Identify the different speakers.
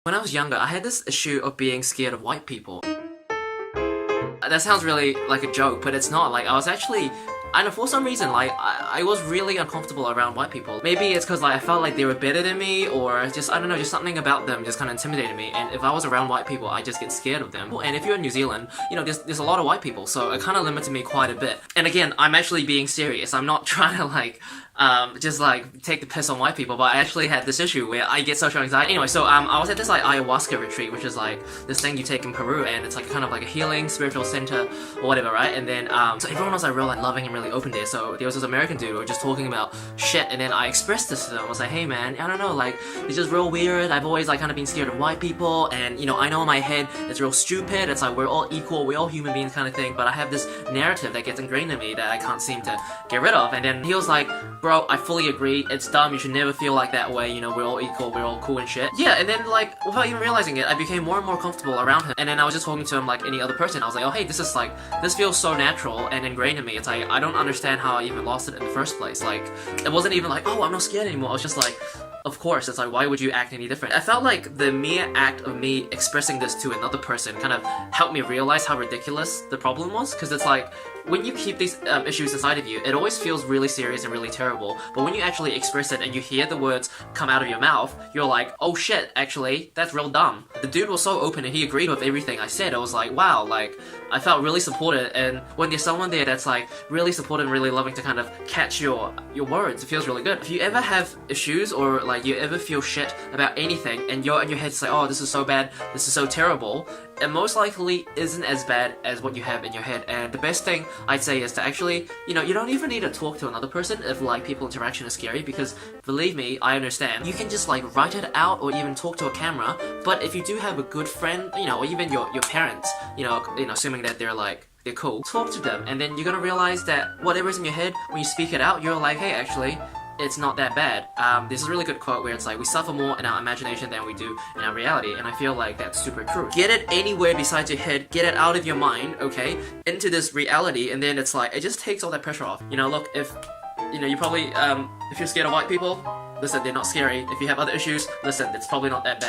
Speaker 1: When I was younger, I had this issue of being scared of white people. That sounds really like a joke, but it's not. Like, I was actually, I don't know, for some reason, like, I was really uncomfortable around white people. Maybe it's because, like, I felt like they were better than me, or just, I don't know, just something about them just kind of intimidated me. And if I was around white people, I just get scared of them. And if you're in New Zealand, you know, there's a lot of white people, so it kind of limited me quite a bit. And again, I'm actually being serious. I'm not trying to, like, just like take the piss on white people, but I actually had this issue where I get social anxiety. Anyway, so I was at this like ayahuasca retreat, which is like this thing you take in Peru, and it's like kind of like a healing spiritual center or whatever, right? And then so everyone was like real like loving and really open there. So there was this American dude who was just talking about shit, and then I expressed this to them. I was like, hey man, I don't know, like it's just real weird. I've always like kind of been scared of white people, and you know, I know in my head it's real stupid. It's like we're all equal, we're all human beings kind of thing, but I have this narrative that gets ingrained in me that I can't seem to get rid of. And then he was like, bro, I fully agree, it's dumb, you should never feel like that way, you know, we're all equal, we're all cool and shit. Yeah, and then like, without even realizing it, I became more and more comfortable around him, and then I was just talking to him like any other person. I was like, oh hey, this is like, this feels so natural and ingrained in me. It's like, I don't understand how I even lost it in the first place. Like, it wasn't even like, oh, I'm not scared anymore. I was just like, of course. It's like, why would you act any different? I felt like the mere act of me expressing this to another person kind of helped me realize how ridiculous the problem was, because it's like, when you keep these issues inside of you, it always feels really serious and really terrible, but when you actually express it and you hear the words come out of your mouth, you're like, oh shit, actually, that's real dumb. The dude was so open and he agreed with everything I said. I was like, wow, like, I felt really supported, and when there's someone there that's like really supportive and really loving to kind of catch your words, it feels really good. If you ever have issues, or like you ever feel shit about anything, and you're in your head say, oh, this is so bad, this is so terrible, it most likely isn't as bad as what you have in your head. And the best thing I'd say is to actually, you know, you don't even need to talk to another person if like people interaction is scary, because believe me, I understand. You can just like write it out or even talk to a camera, but if you do have a good friend, you know, or even your parents, you know, assuming that they're cool, talk to them, and then you're gonna realize that whatever's in your head, when you speak it out, you're like, hey, actually, it's not that bad. There's a really good quote where it's like, we suffer more in our imagination than we do in our reality, and I feel like that's super true. Get it anywhere besides your head, get it out of your mind, okay, into this reality, and then it's like, it just takes all that pressure off. You know, look, if, you know, you probably, if you're scared of white people, listen, they're not scary. If you have other issues, listen, it's probably not that bad.